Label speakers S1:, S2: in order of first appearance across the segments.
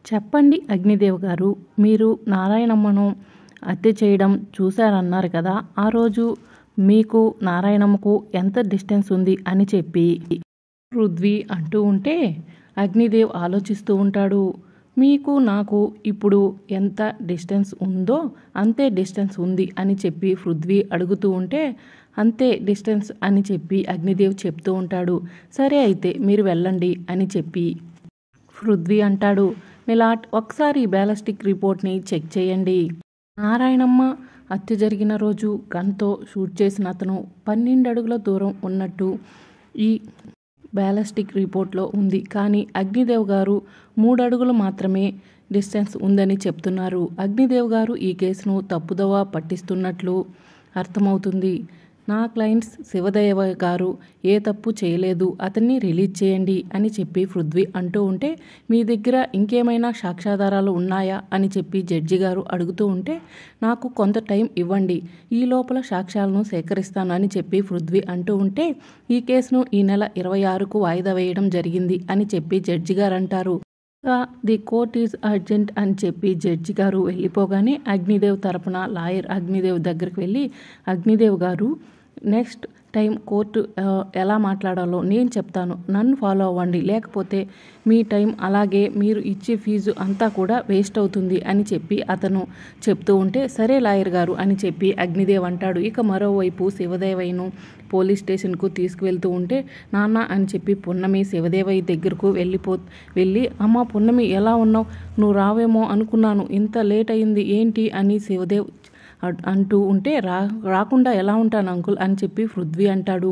S1: చెప్పండి అగ్నిదేవ్ గారు, మీరు నారాయణమ్మను హత్య చేయడం చూశారన్నారు కదా, ఆ రోజు మీకు నారాయణమ్మకు ఎంత డిస్టెన్స్ ఉంది అని చెప్పి పృథ్వీ అంటూ ఉంటే అగ్నిదేవ్ ఆలోచిస్తూ ఉంటాడు. మీకు నాకు ఇప్పుడు ఎంత డిస్టెన్స్ ఉందో అంతే డిస్టెన్స్ ఉంది అని చెప్పి పృథ్వీ అడుగుతూ ఉంటే అంతే డిస్టెన్స్ అని చెప్పి అగ్నిదేవ్ చెప్తూ ఉంటాడు. సరే అయితే మీరు వెళ్ళండి అని చెప్పి పృథ్వీ అంటాడు. మిలాట్, ఒకసారి బ్యాలిస్టిక్ రిపోర్ట్ని చెక్ చేయండి. నారాయణమ్మ హత్య జరిగిన రోజు గన్తో షూట్ చేసిన అతను 12 అడుగుల దూరం ఉన్నట్టు ఈ బ్యాలిస్టిక్ రిపోర్ట్లో ఉంది. కానీ అగ్నిదేవ్ గారు 3 అడుగులు మాత్రమే డిస్టెన్స్ ఉందని చెప్తున్నారు. అగ్నిదేవ్ గారు ఈ కేసును తప్పుదోవ పట్టిస్తున్నట్లు అర్థమవుతుంది. నా క్లయింట్స్ శివదేవ గారు ఏ తప్పు చేయలేదు, అతన్ని రిలీజ్ చేయండి అని చెప్పి పృథ్వీ అంటూ ఉంటే మీ దగ్గర ఇంకేమైనా సాక్ష్యాధారాలు ఉన్నాయా అని చెప్పి జడ్జి గారు అడుగుతూ ఉంటే నాకు కొంత టైం ఇవ్వండి, ఈ లోపల సాక్ష్యాలను సేకరిస్తాను అని చెప్పి పృథ్వీ అంటూ ఉంటే ఈ కేసును ఈ నెల 26కు వాయిదా వేయడం జరిగింది అని చెప్పి జడ్జి గారు అంటారు. ది కోర్ట్ ఈజ్ అర్జెంట్ అని చెప్పి జడ్జి గారు వెళ్ళిపోగానే అగ్నిదేవ్ తరపున లాయర్ అగ్నిదేవ్ దగ్గరికి వెళ్ళి, అగ్నిదేవ్ గారు నెక్స్ట్ టైం కోర్టు ఎలా మాట్లాడాలో నేను చెప్తాను, నన్ను ఫాలో అవ్వండి, లేకపోతే మీ టైం అలాగే మీరు ఇచ్చే ఫీజు అంతా కూడా వేస్ట్ అవుతుంది అని చెప్పి అతను చెప్తూ ఉంటే సరే లాయర్ గారు అని చెప్పి అగ్నిదేవ్ అంటాడు. ఇక మరోవైపు శివదేవయ్యను పోలీస్ స్టేషన్కు తీసుకువెళ్తూ ఉంటే నాన్న అని చెప్పి పున్నమి శివదేవయ్య దగ్గరకు వెళ్ళి అమ్మ పున్నమి ఎలా ఉన్నావు, నువ్వు రావేమో అనుకున్నాను, ఇంత లేట్ అయింది ఏంటి అని శివదేవ్ అంటూ ఉంటే రాకుండా ఎలా ఉంటాను అంకుల్ అని చెప్పి పృథ్వీ అంటాడు.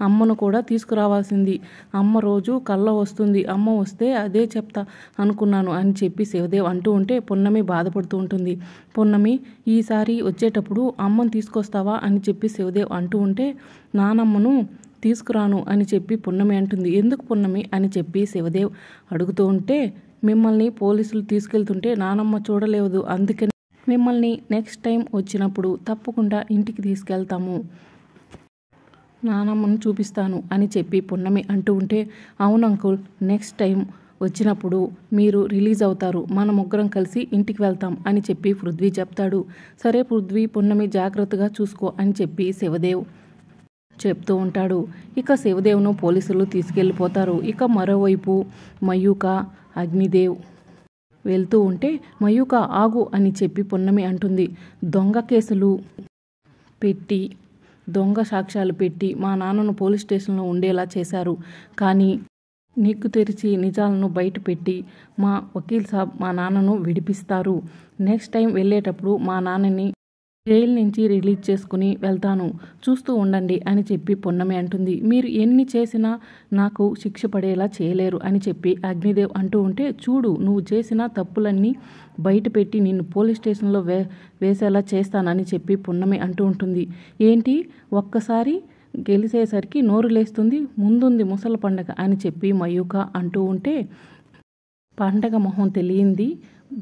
S1: అమ్మను కూడా తీసుకురావాల్సింది, అమ్మ రోజు కళ్ళ వస్తుంది, అమ్మ వస్తే అదే చెప్తా అనుకున్నాను అని చెప్పి శివదేవ్ అంటూ ఉంటే పున్నమి బాధపడుతూ ఉంటుంది. పున్నమి, ఈసారి వచ్చేటప్పుడు అమ్మను తీసుకొస్తావా అని చెప్పి శివదేవ్ అంటూ ఉంటే నానమ్మను తీసుకురాను అని చెప్పి పున్నమి అంటుంది. ఎందుకు పున్నమి అని చెప్పి శివదేవ్ అడుగుతూ ఉంటే మిమ్మల్ని పోలీసులు తీసుకెళ్తుంటే నానమ్మ చూడలేదు, అందుకని మిమ్మల్ని నెక్స్ట్ టైం వచ్చినప్పుడు తప్పకుండా ఇంటికి తీసుకెళ్తాము, నానమ్మను చూపిస్తాను అని చెప్పి పున్నమి అంటూ ఉంటే అవును అంకుల్, నెక్స్ట్ టైం వచ్చినప్పుడు మీరు రిలీజ్ అవుతారు, మన ముగ్గురం కలిసి ఇంటికి వెళ్తాం అని చెప్పి పృథ్వీ చెప్తాడు. సరే పృథ్వీ, పున్నమి జాగ్రత్తగా చూసుకో అని చెప్పి శివదేవ్ చెప్తూ ఉంటాడు. ఇక శివదేవ్ను పోలీసులు తీసుకెళ్ళిపోతారు. ఇక మరోవైపు మయూక అగ్నిదేవ్ వెళ్తూ ఉంటే మయూక ఆగు అని చెప్పి పున్నమి అంటుంది. దొంగ కేసులు పెట్టి దొంగ సాక్ష్యాలు పెట్టి మా నాన్నను పోలీస్ స్టేషన్లో ఉండేలా చేశారు, కానీ నిగ్గు తెరిచి నిజాలను బయట పెట్టి మా వకీల్ సాబ్ మా నాన్నను విడిపిస్తారు. నెక్స్ట్ టైం వెళ్ళేటప్పుడు మా నాన్నని జైలు నుంచి రిలీజ్ చేసుకుని వెళ్తాను, చూస్తూ ఉండండి అని చెప్పి పున్నమి అంటుంది. మీరు ఎన్ని చేసినా నాకు శిక్ష పడేలా చేయలేరు అని చెప్పి అగ్నిదేవ్ అంటూ ఉంటే చూడు, నువ్వు చేసిన తప్పులన్నీ బయట పెట్టి నిన్ను పోలీస్ స్టేషన్లో వేసేలా చేస్తానని చెప్పి పున్నమి అంటూ ఉంటుంది. ఏంటి, ఒక్కసారి గెలిచేసరికి నోరు లేస్తుంది, ముందుంది ముసల పండగ అని చెప్పి మయూక అంటూ ఉంటే పండగ మొహం తెలియంది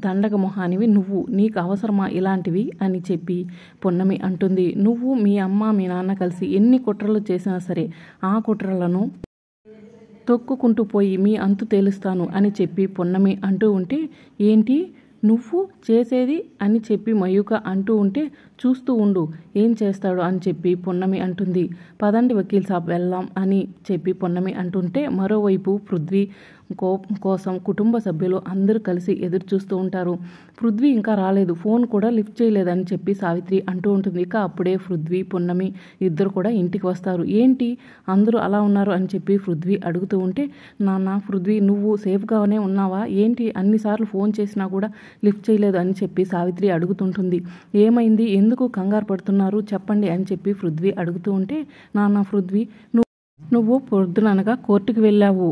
S1: దండగ మొహానివి నువ్వు, నీకు అవసరమా ఇలాంటివి అని చెప్పి పున్నమి అంటుంది. నువ్వు మీ అమ్మ మీ నాన్న కలిసి ఎన్ని కుట్రలు చేసినా సరే ఆ కుట్రలను తొక్కుకుంటూ పోయి మీ అంతు తేలుస్తాను అని చెప్పి పున్నమి అంటూ ఉంటే ఏంటి నువ్వు చేసేది అని చెప్పి మయూక అంటూ ఉంటే చూస్తూ ఉండు ఏం చేస్తాడు అని చెప్పి పున్నమి అంటుంది. పదండి వకీల్ సాబ్ వెళ్దాం అని చెప్పి పున్నమి అంటుంటే మరోవైపు పృథ్వీ కోసం కుటుంబ సభ్యులు అందరూ కలిసి ఎదురు చూస్తూ ఉంటారు. పృథ్వీ ఇంకా రాలేదు, ఫోన్ కూడా లిఫ్ట్ చేయలేదని చెప్పి సావిత్రి అంటూ ఉంటుంది. ఇక అప్పుడే పృథ్వీ పున్నమి ఇద్దరు కూడా ఇంటికి వస్తారు. ఏంటి అందరూ అలా ఉన్నారు అని చెప్పి పృథ్వీ అడుగుతూ ఉంటే నాన్న పృథ్వీ, నువ్వు సేఫ్గానే ఉన్నావా, ఏంటి అన్నిసార్లు ఫోన్ చేసినా కూడా లిఫ్ట్ చేయలేదు అని చెప్పి సావిత్రి అడుగుతుంటుంది. ఏమైంది, ఎందుకు కంగారు పడుతున్నారు చెప్పండి అని చెప్పి పృథ్వీ అడుగుతూ ఉంటే నాన్న పృథ్వీ, నువ్వు పొద్దుననగా కోర్టుకు వెళ్ళావు,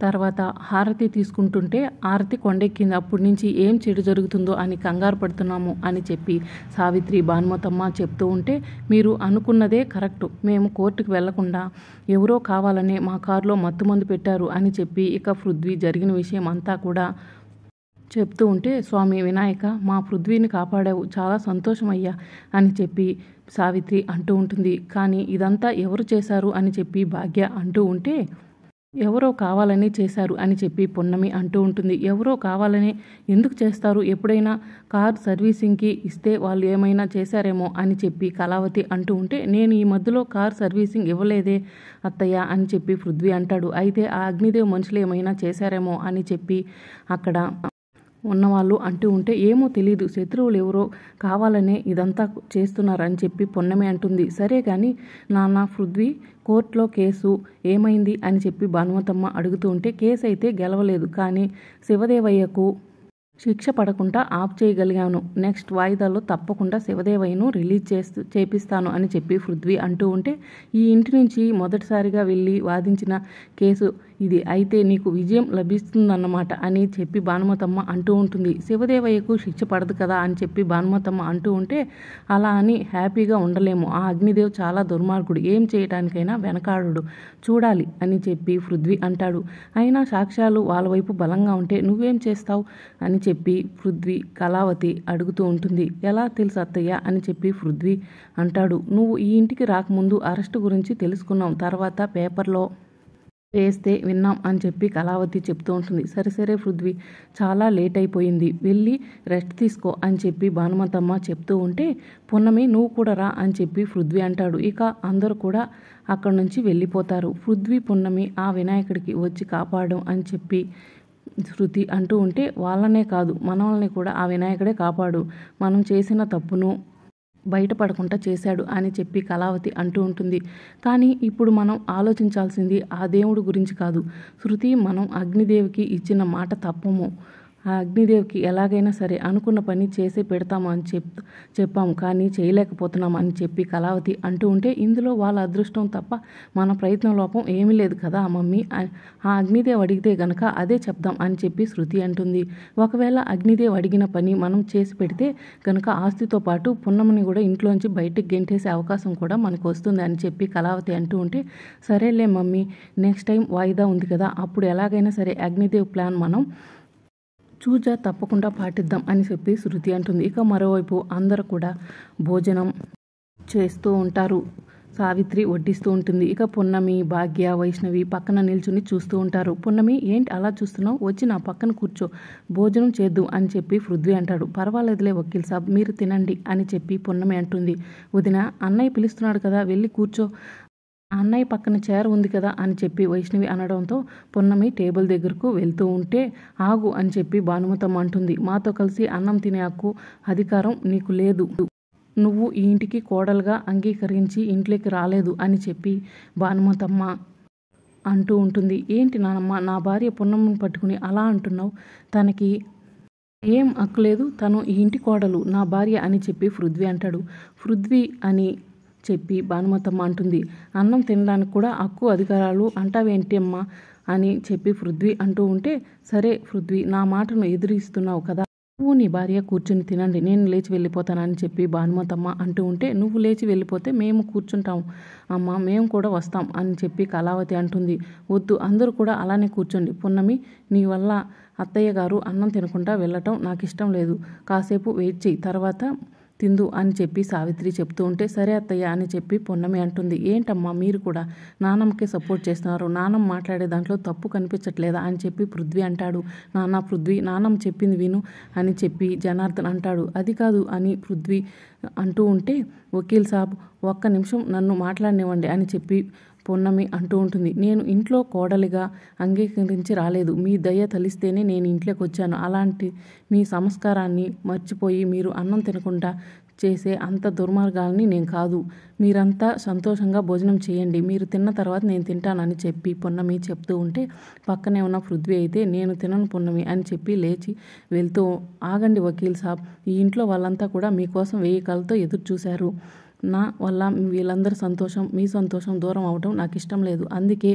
S1: తర్వాత హారతి తీసుకుంటుంటే హారతి కొండెక్కింది, అప్పటి నుంచి ఏం చెడు జరుగుతుందో అని కంగారు పడుతున్నాము అని చెప్పి సావిత్రి భానుమతమ్మ చెప్తూ ఉంటే మీరు అనుకున్నదే కరెక్ట్, మేము కోర్టుకు వెళ్లకుండా ఎవరో కావాలనే మా కారులో మత్తుమందు పెట్టారు అని చెప్పి ఇక పృథ్వీ జరిగిన విషయం అంతా కూడా చెప్తూ ఉంటే స్వామి వినాయక, మా పృథ్వీని కాపాడావు, చాలా సంతోషమయ్యా అని చెప్పి సావిత్రి అంటూ ఉంటుంది. కానీ ఇదంతా ఎవరు చేశారు అని చెప్పి భాగ్య అంటూ ఉంటే ఎవరో కావాలని చేశారు అని చెప్పి పున్నమి అంటూ ఉంటుంది. ఎవరో కావాలని ఎందుకు చేస్తారు? ఎప్పుడైనా కార్ సర్వీసింగ్‌కి ఇస్తే వాళ్ళు ఏమైనా చేశారేమో అని చెప్పి కళావతి అంటూ ఉంటే, నేను ఈ మధ్యలో కార్ సర్వీసింగ్ ఇవ్వలేదే అత్తయ్య అని చెప్పి పృథ్వీ అంటాడు. అయితే ఆ అగ్నిదేవ్ మనుషులు ఏమైనా చేశారేమో అని చెప్పి అక్కడ ఉన్నవాళ్ళు అంటూ ఉంటే, ఏమో తెలీదు, శత్రువులు ఎవరో కావాలనే ఇదంతా చేస్తున్నారు అని చెప్పి పున్నమి అంటుంది. సరే కానీ నాన్న, పృథ్వీ కోర్టులో కేసు ఏమైంది అని చెప్పి భానుమతమ్మ అడుగుతూ ఉంటే, కేసు అయితే గెలవలేదు, కానీ శివదేవయ్యకు శిక్ష పడకుండా ఆఫ్ చేయగలిగాను. నెక్స్ట్ వాయిదాలో తప్పకుండా శివదేవయ్యను రిలీజ్ చేపిస్తాను అని చెప్పి పృథ్వీ అంటూ ఉంటే, ఈ ఇంటి నుంచి మొదటిసారిగా వెళ్ళి వాదించిన కేసు ఇది, అయితే నీకు విజయం లభిస్తుందన్నమాట అని చెప్పి భానుమతమ్మ అంటూ ఉంటుంది. శివదేవయ్యకు శిక్ష పడదు కదా అని చెప్పి భానుమతమ్మ అంటూ ఉంటే, అలా అని హ్యాపీగా ఉండలేము. ఆ అగ్నిదేవ్ చాలా దుర్మార్గుడు, ఏం చేయడానికైనా వెనకాడడు, చూడాలి అని చెప్పి పృథ్వీ అంటాడు. అయినా సాక్ష్యాలు వాళ్ళ వైపు బలంగా ఉంటే నువ్వేం చేస్తావు అని చెప్పి పృథ్వీ కళావతి అడుగుతూ ఉంటుంది. ఎలా తెలుసు అత్తయ్య అని చెప్పి పృథ్వీ అంటాడు. నువ్వు ఈ ఇంటికి రాకముందు అరెస్టు గురించి తెలుసుకున్నాం, తర్వాత పేపర్లో వేస్తే విన్నాం అని చెప్పి కళావతి చెప్తూ ఉంటుంది. సరే పృథ్వీ, చాలా లేట్ అయిపోయింది, వెళ్ళి రెస్ట్ తీసుకో అని చెప్పి భానుమతమ్మ చెప్తూ ఉంటే, పున్నమి నువ్వు కూడా రా అని చెప్పి పృథ్వీ అంటాడు. ఇక అందరూ కూడా అక్కడి నుంచి వెళ్ళిపోతారు. పృథ్వీ, పున్నమి ఆ వినాయకుడికి వచ్చి కాపాడడం అని చెప్పి శృతి అంటూ ఉంటే, వాళ్ళనే కాదు మనల్ని కూడా ఆ వినాయకుడే కాపాడు, మనం చేసిన తప్పును బయటపడకుండా చేశాడు అని చెప్పి కళావతి అంటూ ఉంటుంది. కానీ ఇప్పుడు మనం ఆలోచించాల్సింది ఆ దేవుడి గురించి కాదు శృతి, మనం అగ్నిదేవికి ఇచ్చిన మాట తప్పము. ఆ అగ్నిదేవికి ఎలాగైనా సరే అనుకున్న పని చేసి పెడతాము అని చెప్పాము, కానీ చేయలేకపోతున్నాం అని చెప్పి కళావతి అంటూ ఉంటే, ఇందులో వాళ్ళ అదృష్టం తప్ప మన ప్రయత్నం లోపం ఏమీ లేదు కదా మమ్మీ, ఆ అగ్నిదేవ్ అడిగితే గనక అదే చెప్దాం అని చెప్పి శృతి అంటుంది. ఒకవేళ అగ్నిదేవ్ అడిగిన పని మనం చేసి పెడితే గనక ఆస్తితో పాటు పున్నమని కూడా ఇంట్లోంచి బయటికి గెంటేసే అవకాశం కూడా మనకు వస్తుంది అని చెప్పి కళావతి అంటూ ఉంటే, సరేలే మమ్మీ, నెక్స్ట్ టైం వాయిదా ఉంది కదా, అప్పుడు ఎలాగైనా సరే అగ్నిదేవ్ ప్లాన్ మనం చూజా తప్పకుండా పాటిద్దాం అని చెప్పి శృతి అంటుంది. ఇక మరోవైపు అందరూ కూడా భోజనం చేస్తూ ఉంటారు. సావిత్రి వడ్డిస్తూ ఉంటుంది. ఇక పున్నమి, భాగ్య, వైష్ణవి పక్కన నిల్చుని చూస్తూ ఉంటారు. పున్నమి, ఏంటి అలా చూస్తున్నావు, వచ్చి నా పక్కన కూర్చో, భోజనం చేద్దు అని చెప్పి పృథ్వీ అంటాడు. పర్వాలేదులే వకీల్ సాబ్, మీరు తినండి అని చెప్పి పున్నమి అంటుంది. వదిన, అన్నయ్య పిలుస్తున్నాడు కదా, వెళ్ళి కూర్చో, అన్నయ్య పక్కన చైర్ ఉంది కదా అని చెప్పి వైష్ణవి అనడంతో పున్నమి టేబుల్ దగ్గరకు వెళ్తూ ఉంటే, ఆగు అని చెప్పి భానుమతమ్మ అంటుంది. మాతో కలిసి అన్నం తినే హక్కు, అధికారం నీకు లేదు, నువ్వు ఈ ఇంటికి కోడలుగా అంగీకరించి ఇంట్లోకి రాలేదు అని చెప్పి భానుమతమ్మ అంటూ ఉంటుంది. ఏంటి నానమ్మ, నా భార్య పున్నమ్మని పట్టుకుని అలా అంటున్నావు, తనకి ఏం హక్కు లేదు, తను ఈ ఇంటి కోడలు, నా భార్య అని చెప్పి పృథ్వీ అంటాడు. పృథ్వీ అని చెప్పి భానుమతమ్మ అంటుంది. అన్నం తినడానికి కూడా హక్కు అధికారాలు అంటావేంటి అమ్మా అని చెప్పి పృథ్వీ అంటూ ఉంటే, సరే పృథ్వీ, నా మాటను ఎదురిస్తున్నావు కదా, నువ్వు నీ భార్య కూర్చుని తినండి, నేను లేచి వెళ్ళిపోతానని చెప్పి భానుమతమ్మ అంటూ ఉంటే, నువ్వు లేచి వెళ్ళిపోతే మేము కూర్చుంటాం అమ్మ, మేము కూడా వస్తాం అని చెప్పి కళావతి అంటుంది. వద్దు, అందరూ కూడా అలానే కూర్చోండి. పున్నమి, నీ వల్ల అత్తయ్య గారు అన్నం తినకుండా వెళ్ళటం నాకు ఇష్టం లేదు, కాసేపు వెయిట్ చేయి, తర్వాత తిందు అని చెప్పి సావిత్రి చెప్తూ ఉంటే, సరే అత్తయ్య అని చెప్పి పున్నమి అంటుంది. ఏంటమ్మా మీరు కూడా నానమ్మకే సపోర్ట్ చేస్తున్నారు, నానమ్మ మాట్లాడే దాంట్లో తప్పు కనిపించట్లేదా అని చెప్పి పృథ్వీ అంటాడు. నాన్న పృథ్వీ, నానమ్మ చెప్పింది విను అని చెప్పి జనార్దన్ అంటాడు. అది కాదు అని పృథ్వీ అంటూ ఉంటే, వకీల్ సాబ్ ఒక్క నిమిషం నన్ను మాట్లాడనివ్వండి అని చెప్పి పున్నమి అంటూ ఉంటుంది. నేను ఇంట్లో కోడలిగా అంగీకరించి రాలేదు, మీ దయ తలిస్తేనే నేను ఇంట్లోకి వచ్చాను, అలాంటి మీ సంస్కారాన్ని మర్చిపోయి మీరు అన్నం తినకుండా చేసే అంత దుర్మార్గాలని నేను కాదు, మీరంతా సంతోషంగా భోజనం చేయండి, మీరు తిన్న తర్వాత నేను తింటానని చెప్పి పున్నమి చెప్తూ ఉంటే, పక్కనే ఉన్న పృథ్వీ అయితే, నేను తినను పున్నమి అని చెప్పి లేచి వెళ్తూ, ఆగండి వకీల్ సాబ్, ఈ ఇంట్లో వాళ్ళంతా కూడా మీకోసం 1000 కళ్ళతో ఎదురు చూశారు, నా వల్ల వీళ్ళందరి సంతోషం, మీ సంతోషం దూరం అవడం నాకు ఇష్టం లేదు, అందుకే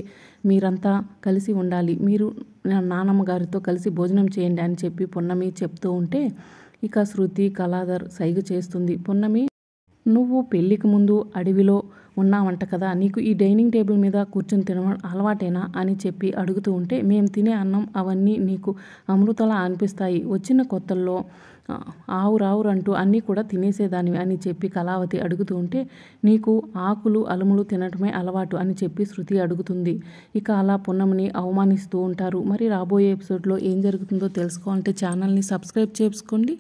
S1: మీరంతా కలిసి ఉండాలి, మీరు నానమ్మ గారితో కలిసి భోజనం చేయండి అని చెప్పి పున్నమి చెప్తూ ఉంటే, ఇక శృతి కళాధర్ సైగ చేస్తుంది. పున్నమి, నువ్వు పెళ్ళికి ముందు అడవిలో ఉన్నావంట కదా, నీకు ఈ డైనింగ్ టేబుల్ మీద కూర్చొని తినడం అలవాటేనా అని చెప్పి అడుగుతూ ఉంటే, మేము తినే అన్నం అవన్నీ నీకు అమృతలా అనిపిస్తాయి, వచ్చిన కొత్తల్లో ఆవురావురంటూ అన్నీ కూడా తినేసేదానివి అని చెప్పి కళావతి అడుగుతూ ఉంటే, నీకు ఆకులు అలములు తినటమే అలవాటు అని చెప్పి శృతి అడుగుతుంది. ఇక అలా పున్నమిని అవమానిస్తూ ఉంటారు. మరి రాబోయే ఎపిసోడ్లో ఏం జరుగుతుందో తెలుసుకోవాలంటే ఛానల్ని సబ్స్క్రైబ్ చేసుకోండి.